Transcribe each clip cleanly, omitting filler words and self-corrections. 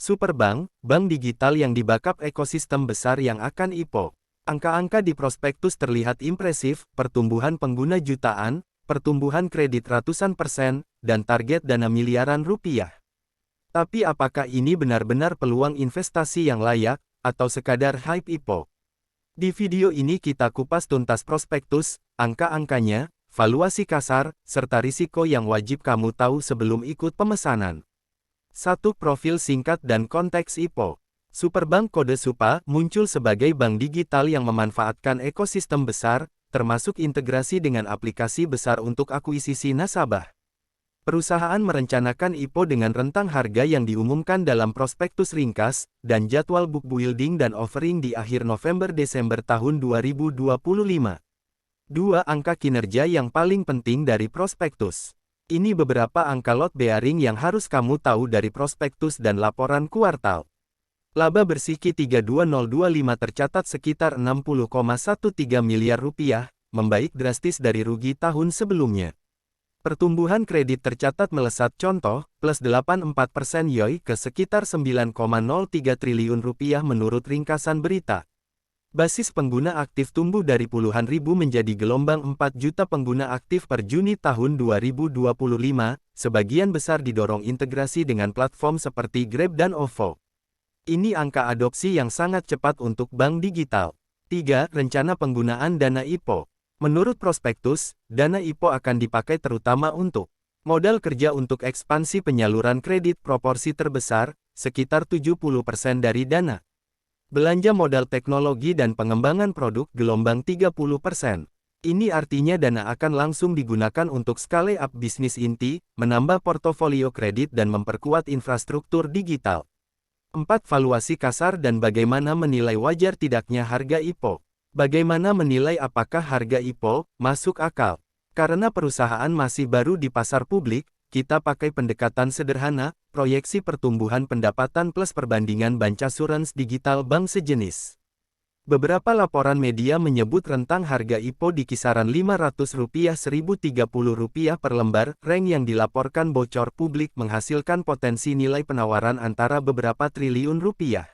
Superbank, bank digital yang di backup ekosistem besar yang akan IPO. Angka-angka di prospektus terlihat impresif, pertumbuhan pengguna jutaan, pertumbuhan kredit ratusan persen, dan target dana miliaran rupiah. Tapi apakah ini benar-benar peluang investasi yang layak, atau sekadar hype IPO? Di video ini kita kupas tuntas prospektus, angka-angkanya, valuasi kasar, serta risiko yang wajib kamu tahu sebelum ikut pemesanan. 1. Profil singkat dan konteks IPO. Superbank kode SUPA muncul sebagai bank digital yang memanfaatkan ekosistem besar, termasuk integrasi dengan aplikasi besar untuk akuisisi nasabah. Perusahaan merencanakan IPO dengan rentang harga yang diumumkan dalam prospektus ringkas, dan jadwal book building dan offering di akhir November-Desember tahun 2025. 2. Angka kinerja yang paling penting dari prospektus. Ini beberapa angka lot bearing yang harus kamu tahu dari prospektus dan laporan kuartal. Laba bersih Q32025 tercatat sekitar 60,13 miliar rupiah, membaik drastis dari rugi tahun sebelumnya. Pertumbuhan kredit tercatat melesat contoh, plus 84% YoY ke sekitar 9,03 triliun rupiah menurut ringkasan berita. Basis pengguna aktif tumbuh dari puluhan ribu menjadi gelombang 4 juta pengguna aktif per Juni tahun 2025, sebagian besar didorong integrasi dengan platform seperti Grab dan OVO. Ini angka adopsi yang sangat cepat untuk bank digital. 3. Rencana penggunaan dana IPO. Menurut prospektus, dana IPO akan dipakai terutama untuk modal kerja untuk ekspansi penyaluran kredit proporsi terbesar, sekitar 70% dari dana. Belanja modal teknologi dan pengembangan produk gelombang 30%. Ini artinya dana akan langsung digunakan untuk scale up bisnis inti, menambah portofolio kredit dan memperkuat infrastruktur digital. 4. Valuasi kasar dan bagaimana menilai wajar tidaknya harga IPO. Bagaimana menilai apakah harga IPO masuk akal? Karena perusahaan masih baru di pasar publik, kita pakai pendekatan sederhana, proyeksi pertumbuhan pendapatan plus perbandingan bancassurance digital bank sejenis. Beberapa laporan media menyebut rentang harga IPO di kisaran Rp500-Rp1.030 per lembar, rank yang dilaporkan bocor publik menghasilkan potensi nilai penawaran antara beberapa triliun rupiah.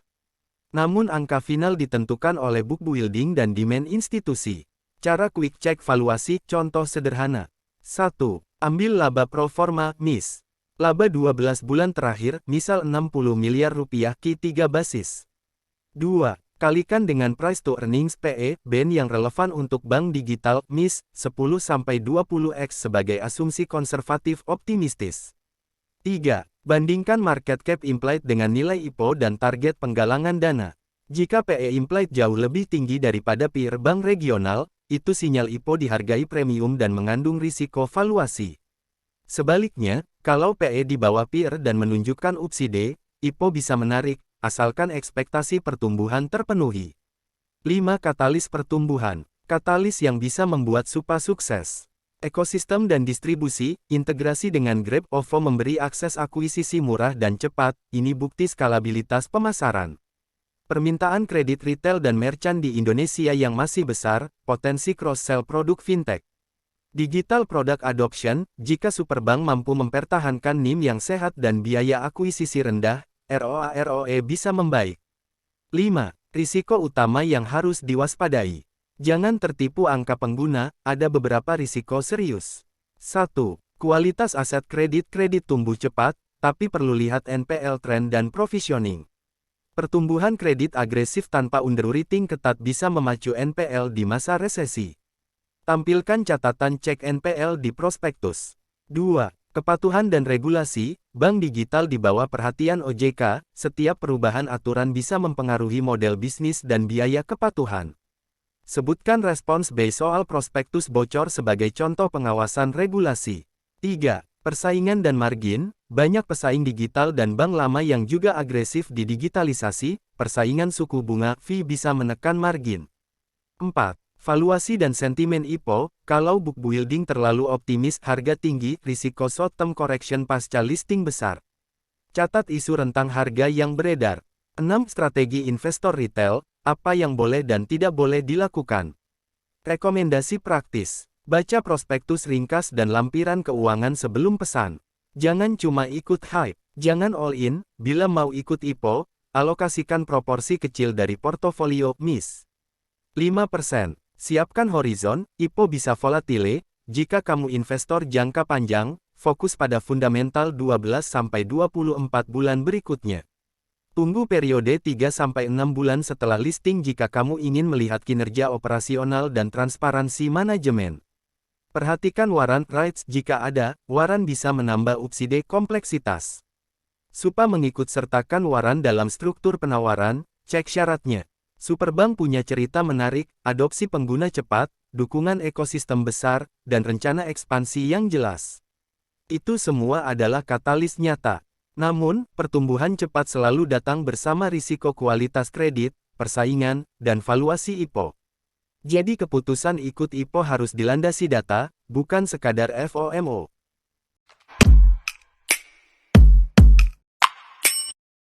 Namun angka final ditentukan oleh book building dan demand institusi. Cara quick check valuasi, contoh sederhana. 1. Ambil laba pro forma, MIS. Laba 12 bulan terakhir, misal 60 miliar rupiah Q3 basis. 2. Kalikan dengan price to earnings PE, band yang relevan untuk bank digital, MIS, 10-20x sebagai asumsi konservatif optimistis. 3. Bandingkan market cap implied dengan nilai IPO dan target penggalangan dana. Jika PE implied jauh lebih tinggi daripada peer bank regional, itu sinyal IPO dihargai premium dan mengandung risiko valuasi. Sebaliknya, kalau PE di bawah peer dan menunjukkan upside, IPO bisa menarik, asalkan ekspektasi pertumbuhan terpenuhi. 5. Katalis pertumbuhan. Katalis yang bisa membuat SUPA sukses. Ekosistem dan distribusi, integrasi dengan Grab OVO memberi akses akuisisi murah dan cepat, ini bukti skalabilitas pemasaran. Permintaan kredit retail dan merchant di Indonesia yang masih besar, potensi cross-sell produk fintech. Digital product adoption, jika Superbank mampu mempertahankan NIM yang sehat dan biaya akuisisi rendah, ROA/ROE bisa membaik. 5. Risiko utama yang harus diwaspadai. Jangan tertipu angka pengguna, ada beberapa risiko serius. 1. Kualitas aset kredit tumbuh cepat, tapi perlu lihat NPL trend dan provisioning. Pertumbuhan kredit agresif tanpa underwriting ketat bisa memacu NPL di masa resesi. Tampilkan catatan cek NPL di prospektus. 2. Kepatuhan dan regulasi, bank digital di bawah perhatian OJK, setiap perubahan aturan bisa mempengaruhi model bisnis dan biaya kepatuhan. Sebutkan respons BI soal prospektus bocor sebagai contoh pengawasan regulasi. 3. Persaingan dan margin, banyak pesaing digital dan bank lama yang juga agresif di digitalisasi, persaingan suku bunga fee bisa menekan margin. 4. Valuasi dan sentimen IPO, kalau book building terlalu optimis harga tinggi, risiko short term correction pasca listing besar. Catat isu rentang harga yang beredar. 6. Strategi investor retail, apa yang boleh dan tidak boleh dilakukan. Rekomendasi praktis. Baca prospektus ringkas dan lampiran keuangan sebelum pesan. Jangan cuma ikut hype. Jangan all in, bila mau ikut IPO, alokasikan proporsi kecil dari portofolio, mis. 5%. Siapkan horizon, IPO bisa volatile, jika kamu investor jangka panjang, fokus pada fundamental 12-24 bulan berikutnya. Tunggu periode 3-6 bulan setelah listing jika kamu ingin melihat kinerja operasional dan transparansi manajemen. Perhatikan warrant rights jika ada, warrant bisa menambah upside kompleksitas. Supa mengikut sertakan warrant dalam struktur penawaran, cek syaratnya. Superbank punya cerita menarik, adopsi pengguna cepat, dukungan ekosistem besar, dan rencana ekspansi yang jelas. Itu semua adalah katalis nyata. Namun, pertumbuhan cepat selalu datang bersama risiko kualitas kredit, persaingan, dan valuasi IPO. Jadi keputusan ikut IPO harus dilandasi data, bukan sekadar FOMO.